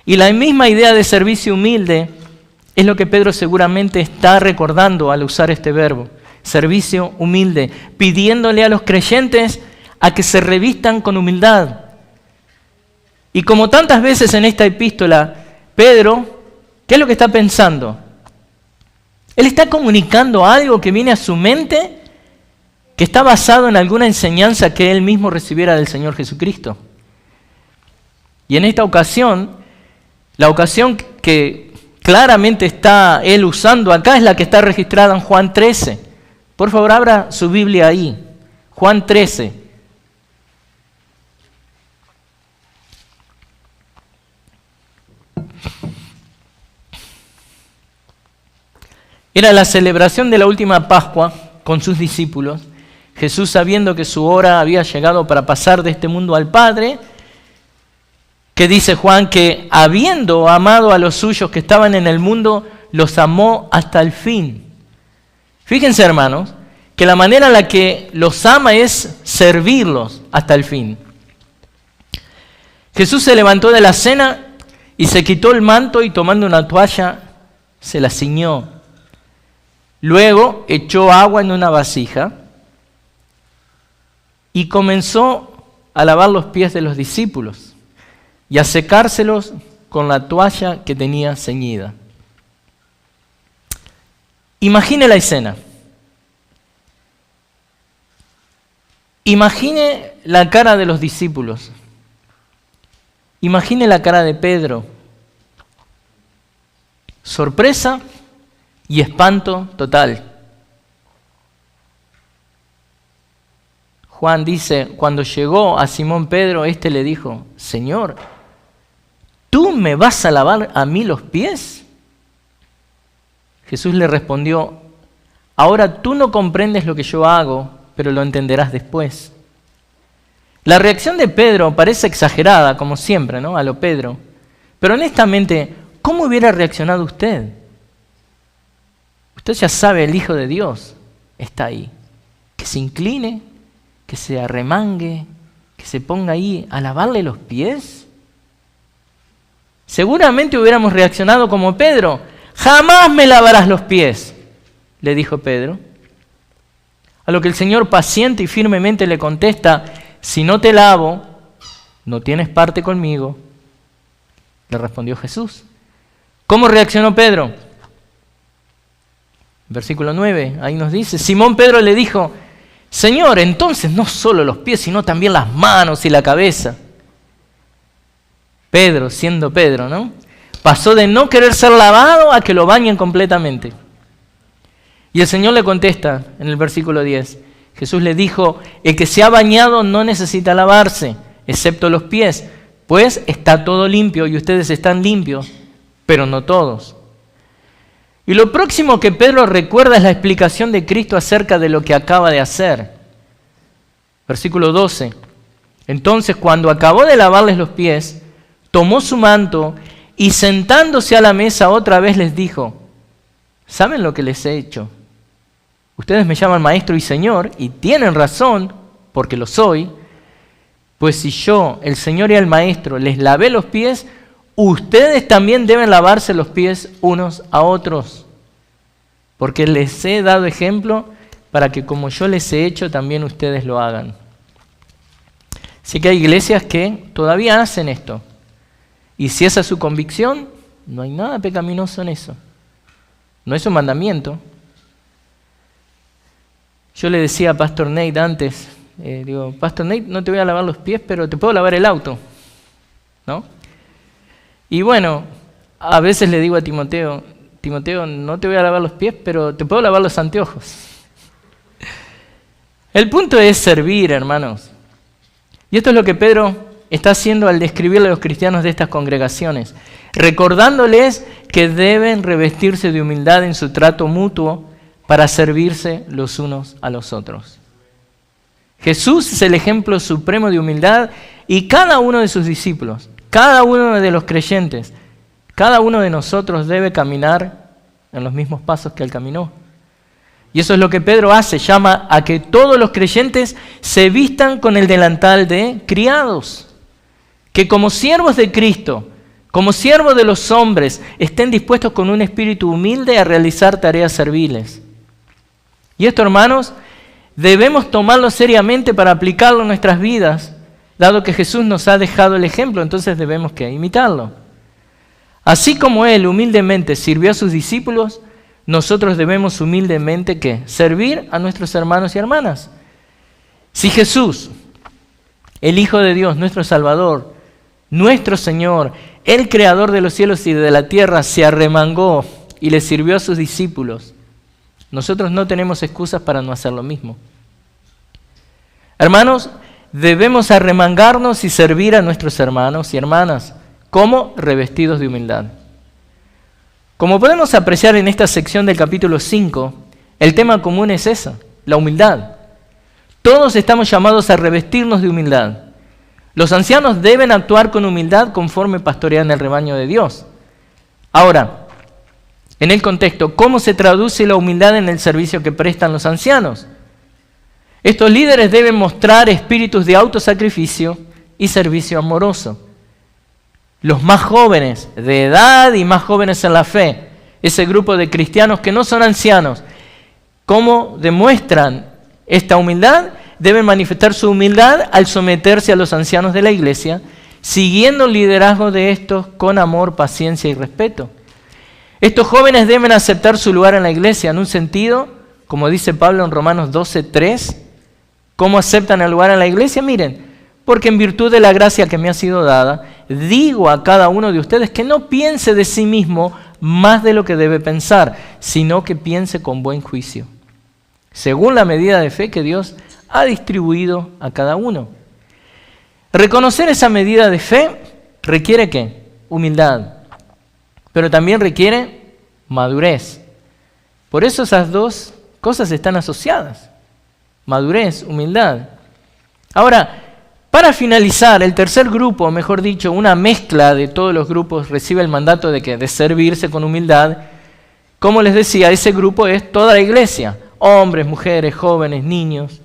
Y la misma idea de servicio humilde es lo que Pedro seguramente está recordando al usar este verbo, servicio humilde, pidiéndole a los creyentes a que se revistan con humildad. Y como tantas veces en esta epístola, Pedro, ¿qué es lo que está pensando? Él está comunicando algo que viene a su mente, que está basado en alguna enseñanza que él mismo recibiera del Señor Jesucristo. Y en esta ocasión, la ocasión que claramente está él usando acá es la que está registrada en Juan 13. Por favor, abra su Biblia ahí. Juan 13. Era la celebración de la última Pascua con sus discípulos. Jesús, sabiendo que su hora había llegado para pasar de este mundo al Padre, que dice Juan que habiendo amado a los suyos que estaban en el mundo, los amó hasta el fin. Fíjense, hermanos, que la manera en la que los ama es servirlos hasta el fin. Jesús se levantó de la cena y se quitó el manto y tomando una toalla se la ciñó. Luego echó agua en una vasija y comenzó a lavar los pies de los discípulos y a secárselos con la toalla que tenía ceñida. Imagine la escena. Imagine la cara de los discípulos. Imagine la cara de Pedro. Sorpresa y espanto total. Juan dice, cuando llegó a Simón Pedro, éste le dijo, Señor, ¿tú me vas a lavar a mí los pies? Jesús le respondió, ahora tú no comprendes lo que yo hago, pero lo entenderás después. La reacción de Pedro parece exagerada, como siempre, ¿no? A lo Pedro. Pero honestamente, ¿cómo hubiera reaccionado usted? Usted ya sabe, el Hijo de Dios está ahí. Que se incline, que se arremangue, que se ponga ahí a lavarle los pies. Seguramente hubiéramos reaccionado como Pedro. Jamás me lavarás los pies, le dijo Pedro. A lo que el Señor paciente y firmemente le contesta, si no te lavo, no tienes parte conmigo. Le respondió Jesús. ¿Cómo reaccionó Pedro? Versículo 9, ahí nos dice, Simón Pedro le dijo, Señor, entonces no solo los pies, sino también las manos y la cabeza. Pedro, siendo Pedro, ¿no? Pasó de no querer ser lavado a que lo bañen completamente. Y el Señor le contesta en el versículo 10. Jesús le dijo, el que se ha bañado no necesita lavarse, excepto los pies, pues está todo limpio y ustedes están limpios, pero no todos. Y lo próximo que Pedro recuerda es la explicación de Cristo acerca de lo que acaba de hacer. Versículo 12. Entonces, cuando acabó de lavarles los pies, tomó su manto y sentándose a la mesa otra vez les dijo, ¿saben lo que les he hecho? Ustedes me llaman maestro y señor, y tienen razón, porque lo soy, pues si yo, el Señor y el maestro, les lavé los pies, ustedes también deben lavarse los pies unos a otros, porque les he dado ejemplo para que como yo les he hecho, también ustedes lo hagan. Así que hay iglesias que todavía hacen esto, y si esa es su convicción, no hay nada pecaminoso en eso. No es un mandamiento. Yo le decía a Pastor Nate antes, digo, Pastor Nate, no te voy a lavar los pies, pero te puedo lavar el auto, ¿no? Y bueno, a veces le digo a Timoteo, no te voy a lavar los pies, pero te puedo lavar los anteojos. El punto es servir, hermanos. Y esto es lo que Pedro está haciendo al describirle a los cristianos de estas congregaciones, recordándoles que deben revestirse de humildad en su trato mutuo para servirse los unos a los otros. Jesús es el ejemplo supremo de humildad y cada uno de sus discípulos, cada uno de los creyentes, cada uno de nosotros debe caminar en los mismos pasos que él caminó. Y eso es lo que Pedro hace, llama a que todos los creyentes se vistan con el delantal de criados, que como siervos de Cristo, como siervos de los hombres, estén dispuestos con un espíritu humilde a realizar tareas serviles. Y esto, hermanos, debemos tomarlo seriamente para aplicarlo en nuestras vidas, dado que Jesús nos ha dejado el ejemplo, entonces debemos que imitarlo. Así como Él humildemente sirvió a sus discípulos, nosotros debemos humildemente ¿qué? Servir a nuestros hermanos y hermanas. Si Jesús, el Hijo de Dios, nuestro Salvador, nuestro Señor, el Creador de los cielos y de la tierra, se arremangó y le sirvió a sus discípulos, nosotros no tenemos excusas para no hacer lo mismo. Hermanos, debemos arremangarnos y servir a nuestros hermanos y hermanas, como revestidos de humildad. Como podemos apreciar en esta sección del capítulo 5, el tema común es esa, la humildad. Todos estamos llamados a revestirnos de humildad. Los ancianos deben actuar con humildad conforme pastorean el rebaño de Dios. Ahora, en el contexto, ¿cómo se traduce la humildad en el servicio que prestan los ancianos? Estos líderes deben mostrar espíritus de autosacrificio y servicio amoroso. Los más jóvenes de edad y más jóvenes en la fe, ese grupo de cristianos que no son ancianos, ¿cómo demuestran esta humildad? Deben manifestar su humildad al someterse a los ancianos de la iglesia, siguiendo el liderazgo de estos con amor, paciencia y respeto. Estos jóvenes deben aceptar su lugar en la iglesia en un sentido, como dice Pablo en Romanos 12:3, ¿cómo aceptan el lugar en la iglesia? Miren, porque en virtud de la gracia que me ha sido dada, digo a cada uno de ustedes que no piense de sí mismo más de lo que debe pensar, sino que piense con buen juicio, según la medida de fe que Dios ha distribuido a cada uno. Reconocer esa medida de fe requiere ¿qué? Humildad, pero también requiere madurez. Por eso esas dos cosas están asociadas, madurez, humildad. Ahora, para finalizar, el tercer grupo, mejor dicho, una mezcla de todos los grupos, recibe el mandato de servirse con humildad. Como les decía, ese grupo es toda la iglesia, hombres, mujeres, jóvenes, niños.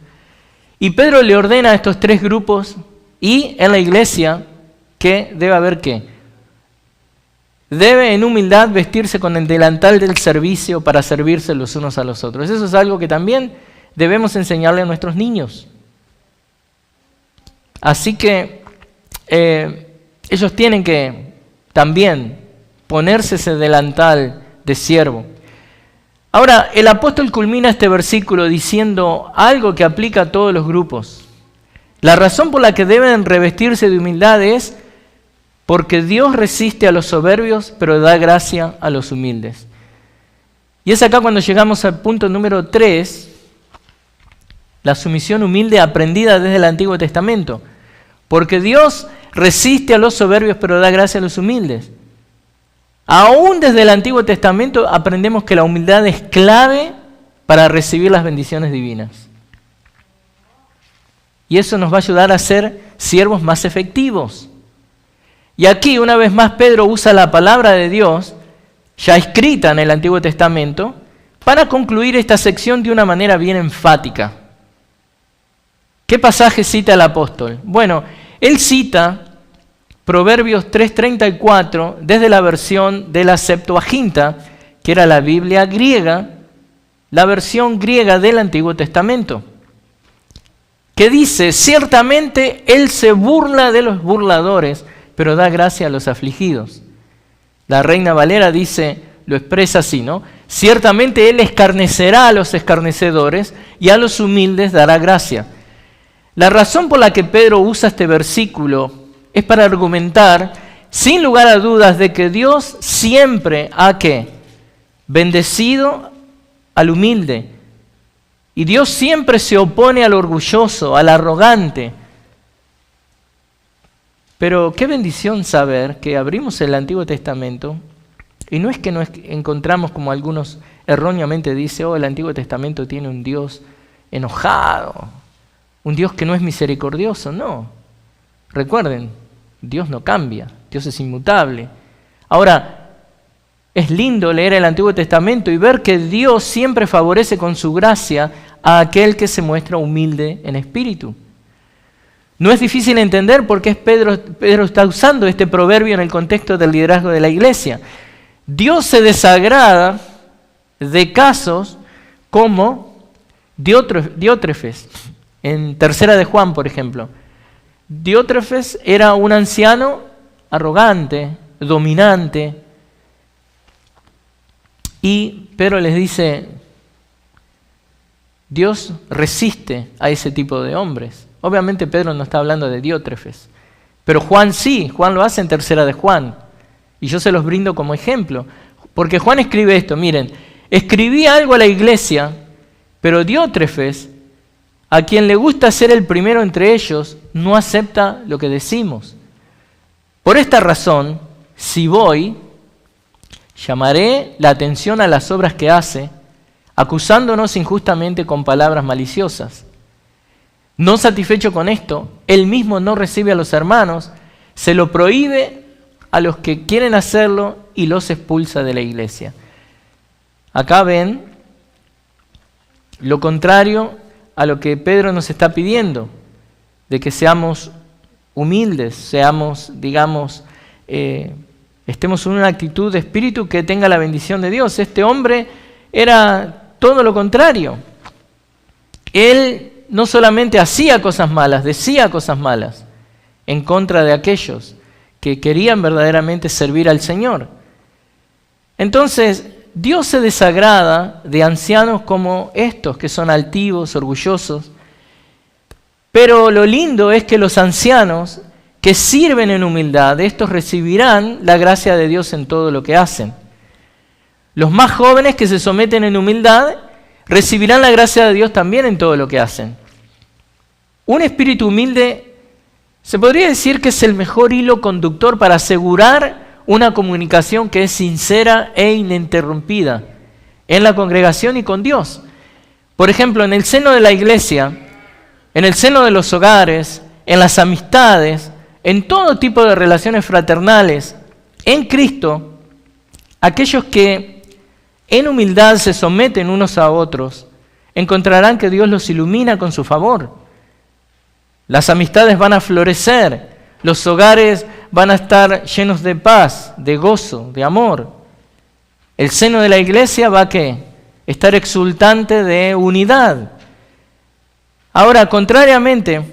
Y Pedro le ordena a estos tres grupos y en la iglesia que debe haber ¿qué? Debe en humildad vestirse con el delantal del servicio para servirse los unos a los otros. Eso es algo que también debemos enseñarle a nuestros niños. Así que ellos tienen que también ponerse ese delantal de siervo. Ahora, el apóstol culmina este versículo diciendo algo que aplica a todos los grupos. La razón por la que deben revestirse de humildad es porque Dios resiste a los soberbios, pero da gracia a los humildes. Y es acá cuando llegamos al punto número 3, la sumisión humilde aprendida desde el Antiguo Testamento. Porque Dios resiste a los soberbios, pero da gracia a los humildes. Aún desde el Antiguo Testamento aprendemos que la humildad es clave para recibir las bendiciones divinas. Y eso nos va a ayudar a ser siervos más efectivos. Y aquí, una vez más, Pedro usa la palabra de Dios, ya escrita en el Antiguo Testamento, para concluir esta sección de una manera bien enfática. ¿Qué pasaje cita el apóstol? Bueno, él cita Proverbios 3:34 desde la versión de la Septuaginta, que era la Biblia griega, la versión griega del Antiguo Testamento, que dice, ciertamente Él se burla de los burladores, pero da gracia a los afligidos. La Reina Valera dice, lo expresa así, ¿no? Ciertamente Él escarnecerá a los escarnecedores y a los humildes dará gracia. La razón por la que Pedro usa este versículo es para argumentar, sin lugar a dudas, de que Dios siempre ha ¿qué? Bendecido al humilde. Y Dios siempre se opone al orgulloso, al arrogante. Pero qué bendición saber que abrimos el Antiguo Testamento y no es que nos encontramos, como algunos erróneamente dicen, el Antiguo Testamento tiene un Dios enojado, un Dios que no es misericordioso. No. Recuerden, Dios no cambia, Dios es inmutable. Ahora, es lindo leer el Antiguo Testamento y ver que Dios siempre favorece con su gracia a aquel que se muestra humilde en espíritu. No es difícil entender por qué Pedro está usando este proverbio en el contexto del liderazgo de la iglesia. Dios se desagrada de casos como Diótrefes, en Tercera de Juan, por ejemplo. Diótrefes era un anciano arrogante, dominante, y Pedro les dice, Dios resiste a ese tipo de hombres. Obviamente Pedro no está hablando de Diótrefes, pero Juan sí, Juan lo hace en Tercera de Juan, y yo se los brindo como ejemplo, porque Juan escribe esto, miren, escribí algo a la iglesia, pero Diótrefes, a quien le gusta ser el primero entre ellos, no acepta lo que decimos. Por esta razón, si voy, Llamaré la atención a las obras que hace, acusándonos injustamente con palabras maliciosas. No satisfecho con esto, él mismo no recibe a los hermanos, se lo prohíbe a los que quieren hacerlo y los expulsa de la iglesia. Acá ven lo contrario a lo que Pedro nos está pidiendo, de que seamos humildes, seamos, digamos, estemos en una actitud de espíritu que tenga la bendición de Dios. Este hombre era todo lo contrario. Él no solamente hacía cosas malas, decía cosas malas en contra de aquellos que querían verdaderamente servir al Señor. Entonces, Dios se desagrada de ancianos como estos, que son altivos, orgullosos. Pero lo lindo es que los ancianos que sirven en humildad, estos recibirán la gracia de Dios en todo lo que hacen. Los más jóvenes que se someten en humildad recibirán la gracia de Dios también en todo lo que hacen. Un espíritu humilde se podría decir que es el mejor hilo conductor para asegurar una comunicación que es sincera e ininterrumpida en la congregación y con Dios. Por ejemplo, en el seno de la iglesia, en el seno de los hogares, en las amistades, en todo tipo de relaciones fraternales, en Cristo, aquellos que en humildad se someten unos a otros, encontrarán que Dios los ilumina con su favor. Las amistades van a florecer, los hogares van a estar llenos de paz, de gozo, de amor. El seno de la iglesia va a ¿qué? Estar exultante de unidad. Ahora, contrariamente,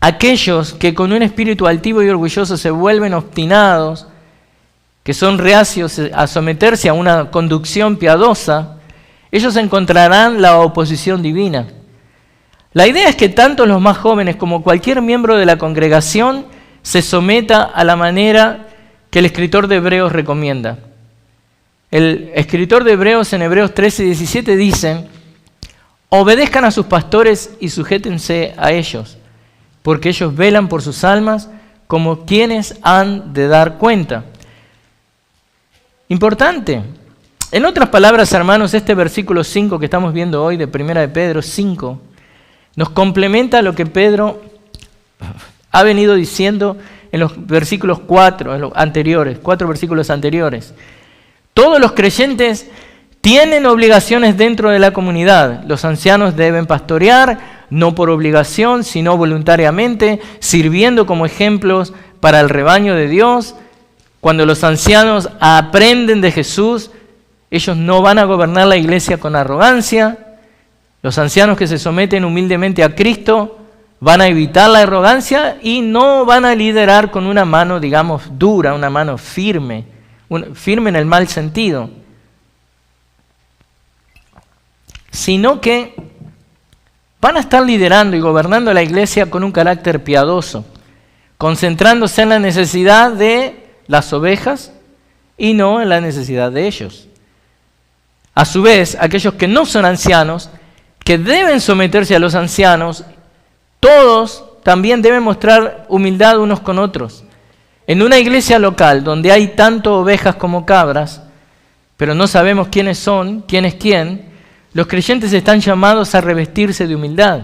aquellos que con un espíritu altivo y orgulloso se vuelven obstinados, que son reacios a someterse a una conducción piadosa, ellos encontrarán la oposición divina. La idea es que tanto los más jóvenes como cualquier miembro de la congregación se someta a la manera que el escritor de Hebreos recomienda. El escritor de Hebreos en Hebreos 13 y 17 dice: obedezcan a sus pastores y sujétense a ellos, porque ellos velan por sus almas como quienes han de dar cuenta. Importante. En otras palabras, hermanos, este versículo 5 que estamos viendo hoy de 1 de Pedro 5 nos complementa lo que Pedro ha venido diciendo en los versículos 4 versículos anteriores. Todos los creyentes tienen obligaciones dentro de la comunidad. Los ancianos deben pastorear, no por obligación, sino voluntariamente, sirviendo como ejemplos para el rebaño de Dios. Cuando los ancianos aprenden de Jesús, ellos no van a gobernar la iglesia con arrogancia. Los ancianos que se someten humildemente a Cristo van a evitar la arrogancia y no van a liderar con una mano, digamos, dura, una mano firme, firme en el mal sentido, sino que van a estar liderando y gobernando la iglesia con un carácter piadoso, concentrándose en la necesidad de las ovejas y no en la necesidad de ellos. A su vez, aquellos que no son ancianos, que deben someterse a los ancianos, todos también deben mostrar humildad unos con otros. En una iglesia local donde hay tanto ovejas como cabras, pero no sabemos quiénes son, quién es quién, los creyentes están llamados a revestirse de humildad.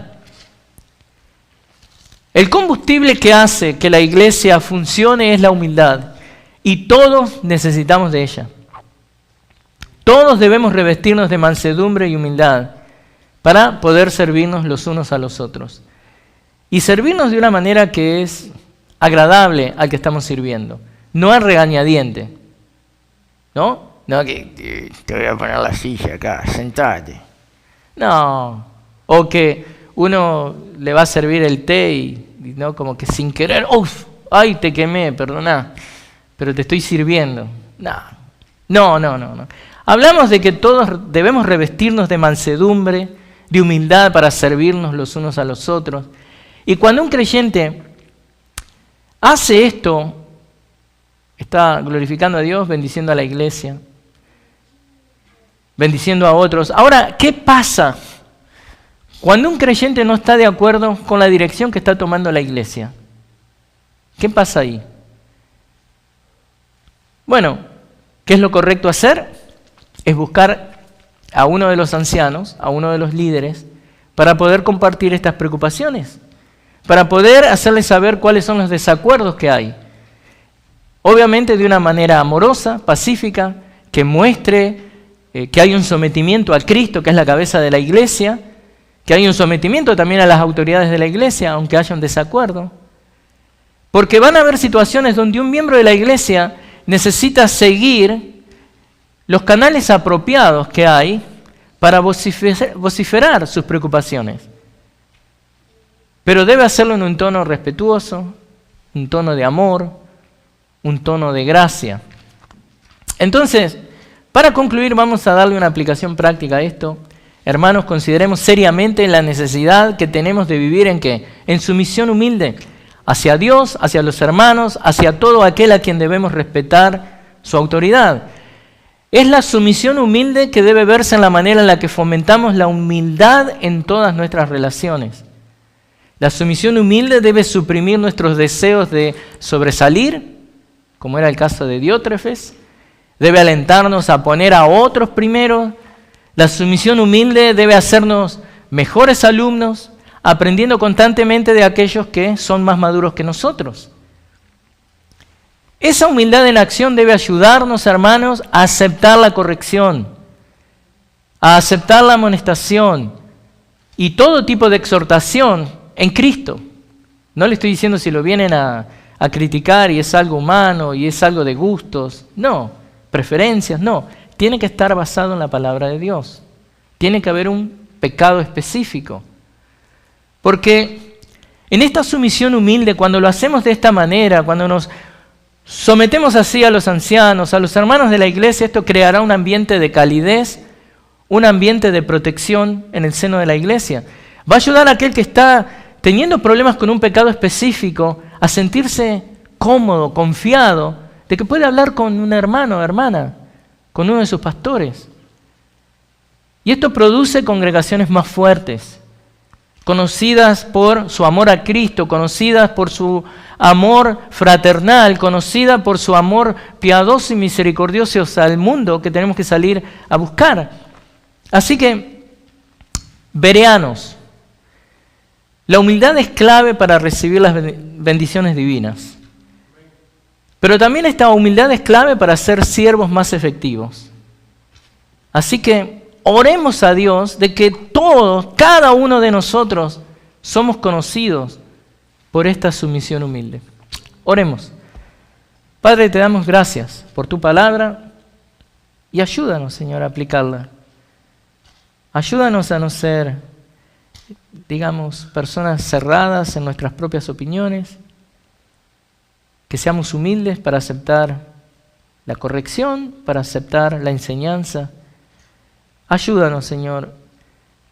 El combustible que hace que la iglesia funcione es la humildad, y todos necesitamos de ella. Todos debemos revestirnos de mansedumbre y humildad para poder servirnos los unos a los otros. Y servirnos de una manera que es agradable al que estamos sirviendo, no al regañadiente. ¿No? No, que te voy a poner la silla acá, sentate. No. O que uno le va a servir el té y ¿no? Como que sin querer, ¡uf! ¡Ay, te quemé! Perdona, pero te estoy sirviendo. No. Hablamos de que todos debemos revestirnos de mansedumbre, de humildad para servirnos los unos a los otros. Y cuando un creyente hace esto, está glorificando a Dios, bendiciendo a la iglesia, bendiciendo a otros. Ahora, ¿qué pasa cuando un creyente no está de acuerdo con la dirección que está tomando la iglesia? ¿Qué pasa ahí? Bueno, ¿Qué es lo correcto hacer? Es buscar a uno de los ancianos, a uno de los líderes, para poder compartir estas preocupaciones, para poder hacerles saber cuáles son los desacuerdos que hay. Obviamente de una manera amorosa, pacífica, que muestre que hay un sometimiento al Cristo, que es la cabeza de la iglesia, que hay un sometimiento también a las autoridades de la iglesia, aunque haya un desacuerdo. Porque van a haber situaciones donde un miembro de la iglesia necesita seguir los canales apropiados que hay para vociferar sus preocupaciones. Pero debe hacerlo en un tono respetuoso, un tono de amor, un tono de gracia. Entonces, para concluir, vamos a darle una aplicación práctica a esto. Hermanos, consideremos seriamente la necesidad que tenemos de vivir ¿en qué? En sumisión humilde hacia Dios, hacia los hermanos, hacia todo aquel a quien debemos respetar su autoridad. Es la sumisión humilde que debe verse en la manera en la que fomentamos la humildad en todas nuestras relaciones. La sumisión humilde debe suprimir nuestros deseos de sobresalir, como era el caso de Diótrefes. Debe alentarnos a poner a otros primero. La sumisión humilde debe hacernos mejores alumnos, aprendiendo constantemente de aquellos que son más maduros que nosotros. Esa humildad en acción debe ayudarnos, hermanos, a aceptar la corrección, a aceptar la amonestación y todo tipo de exhortación en Cristo. No le estoy diciendo si lo vienen a criticar y es algo humano y es algo de gustos. No, preferencias, no. Tiene que estar basado en la palabra de Dios. Tiene que haber un pecado específico. Porque en esta sumisión humilde, cuando lo hacemos de esta manera, cuando nos sometemos así a los ancianos, a los hermanos de la iglesia, esto creará un ambiente de calidez, un ambiente de protección en el seno de la iglesia. Va a ayudar a aquel que está teniendo problemas con un pecado específico a sentirse cómodo, confiado, de que puede hablar con un hermano o hermana, con uno de sus pastores. Y esto produce congregaciones más fuertes, conocidas por su amor a Cristo, conocidas por su amor fraternal, conocidas por su amor piadoso y misericordioso al mundo que tenemos que salir a buscar. Así que, bereanos, la humildad es clave para recibir las bendiciones divinas. Pero también esta humildad es clave para ser siervos más efectivos. Así que oremos a Dios de que todos, cada uno de nosotros, somos conocidos por esta sumisión humilde. Oremos. Padre, te damos gracias por tu palabra y ayúdanos, Señor, a aplicarla. Ayúdanos a no ser, digamos, personas cerradas en nuestras propias opiniones, que seamos humildes para aceptar la corrección, para aceptar la enseñanza. Ayúdanos, Señor.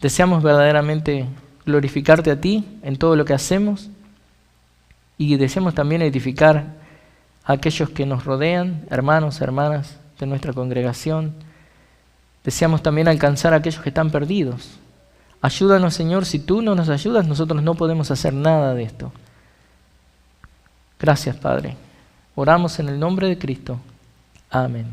Deseamos verdaderamente glorificarte a ti en todo lo que hacemos y deseamos también edificar a aquellos que nos rodean, hermanos, hermanas de nuestra congregación. Deseamos también alcanzar a aquellos que están perdidos. Ayúdanos, Señor. Si tú no nos ayudas, nosotros no podemos hacer nada de esto. Gracias, Padre. Oramos en el nombre de Cristo. Amén.